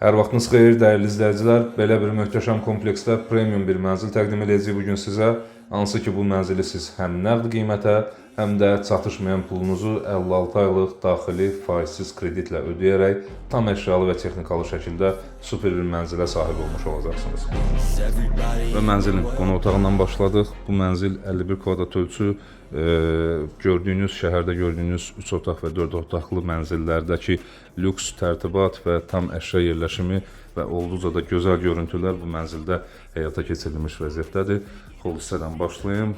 Hər vaxtınız xeyir, dəyərli izləyicilər. Belə bir möhtəşəm kompleksdə premium bir mənzil təqdim edəcəyik bugün sizə. Hansı ki, bu mənzili siz həm nəqd qiymətə, həm də çatışmayan pulunuzu 56 aylıq daxili faizsiz kreditlə ödəyərək tam əşyalı və texnikalı şəkildə super bir mənzilə sahib olmuş olacaqsınız. Və mənzilin qonaq otağından başladıq. Bu mənzil 51 kvadrat ölçü, gördüyünüz, şəhərdə gördüyünüz 3 otaq və 4 otaqlı mənzillərdəki lüks, tərtibat və tam əşya yerləşimi və olduqca da gözəl görüntülər bu mənzildə həyata keçirilmiş vəziyyətdədir. Hol hissədən başlayım.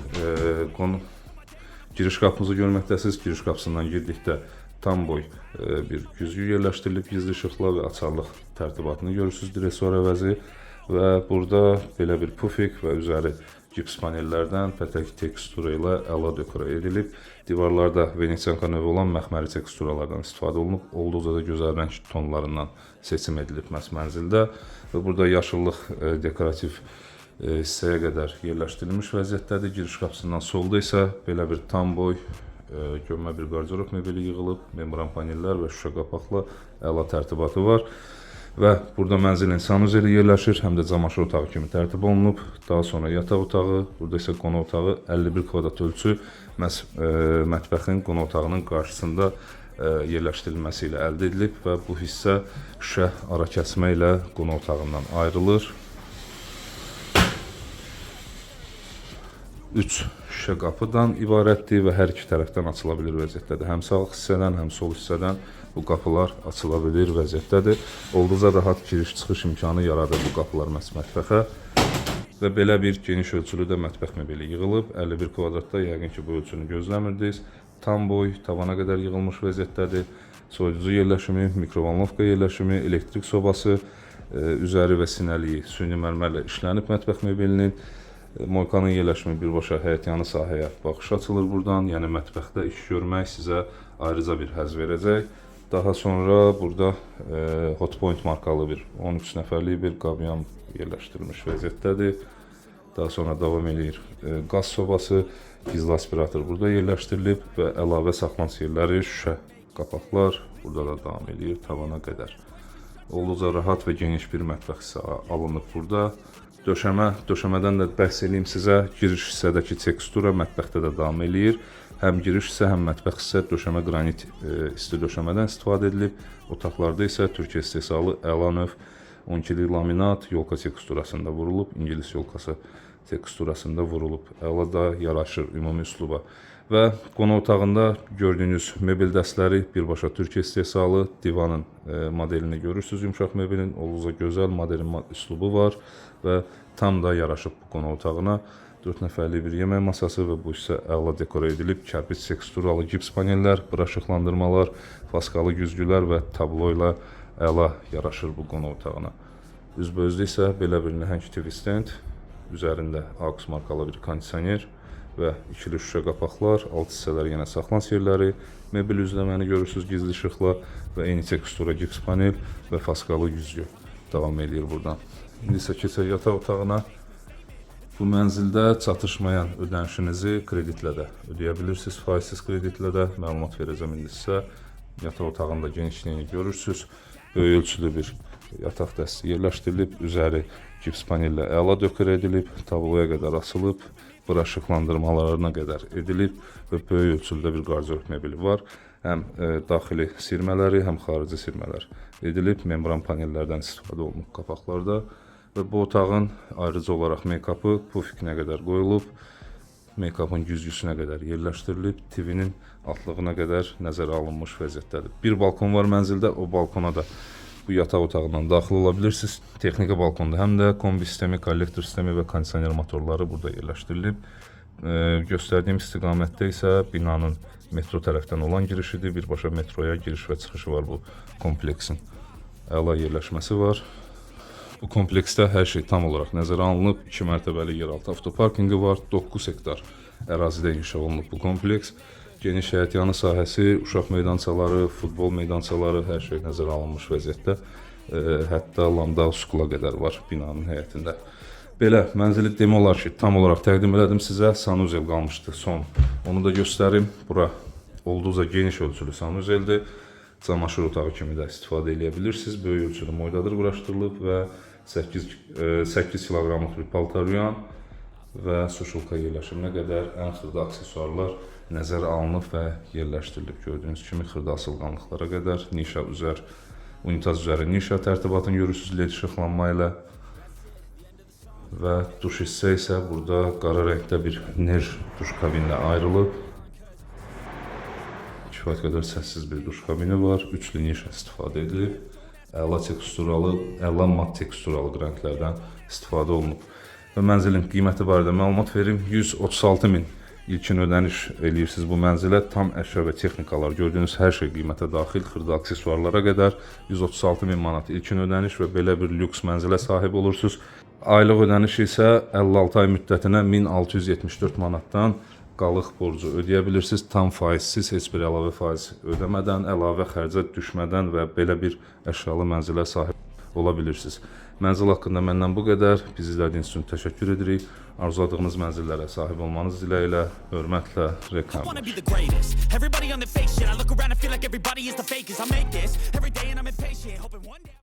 Giriş qapımızı görməkdəsiniz. Giriş qapısından girdikdə tam boy bir güzgü yerləşdirilib gizli işıqla və açarlıq tərtibatını görürsünüz dresor əvəzi və burada belə bir pufik və üzəri gips panellərdən pətək tekstura ilə əla dekora edilib. Divarlarda Venesianka növü olan məxməri teksturalardan istifadə olunub. Olduqca da gözəl rəng tonlarından seçim edilib məhz mənzildə. Və burada yaşıllıq dekorativ hissəyə qədər yerləşdirilmiş vəziyyətdədir. Giriş qapısından solda isə belə bir tam boy gömmə bir qardirob mebeli yığılıb. Membran panellər və şüşə qapaqla əla tərtibatı var. Və burada mənzilin sanuzeli yerləşir, həm də camaşır otağı kimi tərtib olunub. Daha sonra yataq otağı, burada isə qonaq otağı 51 kvadrat ölçü məhz mətbəxin qonaq otağının qarşısında yerləşdirilməsi ilə əldə edilib və bu hissə şüşə ara kəsmə ilə qonaq otağından ayrılır. 3 şüşə qapıdan ibarətdir və hər iki tərəfdən açıla bilir vəziyyətdədir. Həm sağ hissədən, həm sol hissədən bu qapılar açıla bilir vəziyyətdədir. Olduqca rahat giriş-çıxış imkanı yaradır bu qapılar məhz mətbəxə. Və belə bir geniş ölçülü də mətbəx mebeli yığılıb. 51 kvadratda yəqin ki, bu ölçünü gözləmirdiniz. Tam boy, tavana qədər yığılmış vəziyyətdədir. Soyuducu yerləşimi, mikrovalnovka yerləşimi, elektrik sobası, üzəri və sinəliyi süni mərmərlə işlənib mətbəx mebelinin. Moykanın yerləşimi birbaşa həyətyanı sahəyə baxış açılır buradan. Yəni mətbəxdə iş görmək sizə ayrıca bir həzz verəcək. Daha sonra burada Hotpoint markalı bir 13 nəfərlik bir qabyan yerləşdirilmiş vəziyyətdədir. Daha sonra davam edir qaz sobası, gizli aspirator burada yerləşdirilib və əlavə saxlanış yerləri, şüşə qapaqlar burada da davam edir tavana qədər. Olduqca rahat və geniş bir mətbəx hissə alınıb burada. Döşəmədən də bəhs edeyim sizə. Giriş hissədəki tekstura mətbəxdə də davam eləyir. Həm giriş hissə, həm mətbəx hissə döşəmə qranit isti döşəmədən istifadə edilib. Otaqlarda isə Türkiyə istehsalı əla növ 12-lik laminat yolka teksturasında vurulub, İngilis yolkası teksturasında vurulub. Əla da yaraşır ümumi üsluba. Və qonaq otağında gördüyünüz mebel dəstləri birbaşa Türkiyə istehsalı. Divanın modelini görürsünüz, yumşaq mebelin. Olduqca gözəl modelin üslubu var və tam da yaraşıb bu qonaq otağına. 4 nəfərlik bir yemək masası və bu isə əla dekora edilib. Kərpiç teksturalı gips panellər, bura işıqlandırmalar, faskalı güzgülər və tablo ilə əla yaraşır bu qonaq otağına. Üzbözdə isə belə bir nəhəng TV stand, üzərində AUX markalı bir kondisioner və ikili şüşə qapaqlar, alt hissələr yenə saxlanış yerləri, mebel üzləməni görürsünüz gizli işıqla və eyni tekstura gips panel və faskalı güzgü davam edir buradan. İndi isə keçək yataq otağına. Bu mənzildə çatışmayan ödənişinizi kreditlə də ödəyə bilirsiniz, faizsiz kreditlə də. Məlumat verəcəm indi sizə. Yataq otağında genişliyini görürsünüz. Böyük ölçülü bir yataq dəsti yerləşdirilib, üzəri gips panellə əla dekor edilib, tabloya qədər asılıb, bura işıqlandırmalarına qədər edilib və böyük ölçüdə bir qardirob mebeli var. Həm daxili sirmələri, həm xarici sirmələr edilib, membran panellərdən istifadə olunub qapaqlarda. Və bu otağın ayrıca olaraq make-up'ı pufikinə qədər qoyulub, make-up'ın güzgüsünə qədər yerləşdirilib, TV-nin altlığına qədər nəzərə alınmış vəziyyətdədir. Bir balkon var mənzildə, o balkona da bu yataq otağından daxil ola bilirsiniz. Texniki balkonda həm də kombi sistemi, kollektor sistemi və kondisioner motorları burada yerləşdirilib. Göstərdiyim istiqamətdə isə binanın metro tərəfdən olan girişidir. Birbaşa metroya giriş və çıxışı var bu kompleksin. Əla yerləşməsi var. Bu kompleksdə hər şey tam olaraq nəzərə alınıb. 2 mərtəbəli yeraltı avtoparkinqi var. 9 hektar ərazidə inşa olunub bu kompleks. Geniş həyətyanı sahəsi, uşaq meydançaları, futbol meydançaları, hər şey nəzərə alınmış vəziyyətdə. Hətta lambda skula qədər var binanın həyətində. Belə mənzili demək olar ki, tam olaraq təqdim elədim sizə. Sanuzel qalmışdı son. Onu da göstərim. Bura olduqca geniş ölçülü sanuzeldir. Camaşır otağı kimi də istifadə edə bilirsiniz. Böyük ölçüdə moydadır quraşdırılıb və 8 kiloqramlıq bir paltaryan və suşulka yerləşiminə qədər ən xırda aksesuarlar nəzərə alınıb və yerləşdirilib. Gördüyünüz kimi xırda asılqanlıqlara qədər nişa üzər, unitaz üzəri nişa tərtibatını görürsünüz LED işıqlanma ilə. Və duş hissə isə burada qara rəngdə bir ner duş kabininə ayrılıb. Kifayət qədər səssiz bir duş kabini var. Üçlü nişa istifadə edilib. Əla teksturalı, əla mat teksturalı rənglərdən istifadə olunub. Və mənzilin qiyməti barədə məlumat verim. 136.000 ilkin ödəniş edirsiniz bu mənzilə. Tam əşya və texnikalar gördüyünüz hər şey qiymətə daxil, xırda aksesuarlara qədər 136.000 manat ilkin ödəniş və belə bir lüks mənzilə sahib olursunuz. Aylıq ödəniş isə 56 ay müddətinə 1674 manatdan qalıq borcu ödəyə bilirsiniz. Tam faizsiz, heç bir əlavə faiz ödəmədən, əlavə xərcə düşmədən və belə bir əşyalı mənzilə sahib ola bilirsiniz. Mənzil haqqında məndən bu qədər. Bizi izlədiyiniz üçün təşəkkür edirik. Arzuladığınız mənzillərə sahib olmanız diləyilə, hörmətlə reklam.